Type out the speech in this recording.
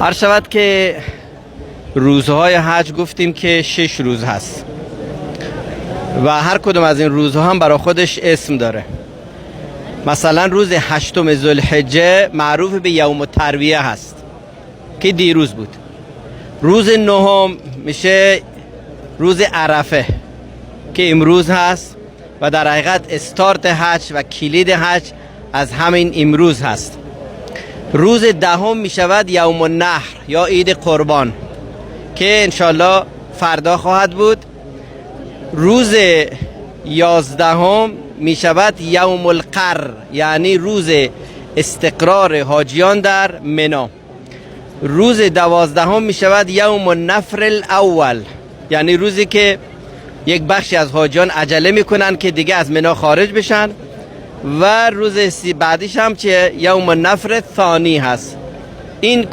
عرض شود که روزهای حج گفتیم که 6 روز هست و هر کدوم از این روزها هم برای خودش اسم داره. مثلا روز 8 ذوالحجه معروف به یوم الترویه هست که دیروز بود. روز 9 میشه روز عرفه که امروز هست و در حقیقت استارت حج و کلید حج از همین امروز هست. روز 10 می شود یوم النحر یا عید قربان که انشالله فردا خواهد بود. روز 11 می شود یوم القر یعنی روز استقرار حاجیان در منی. روز 12 می شود یوم النفر الاول یعنی روزی که یک بخشی از حاجیان عجله میکنن که دیگه از منی خارج بشن و روز بعدیش هم چه یوم النفر الثانی هست. این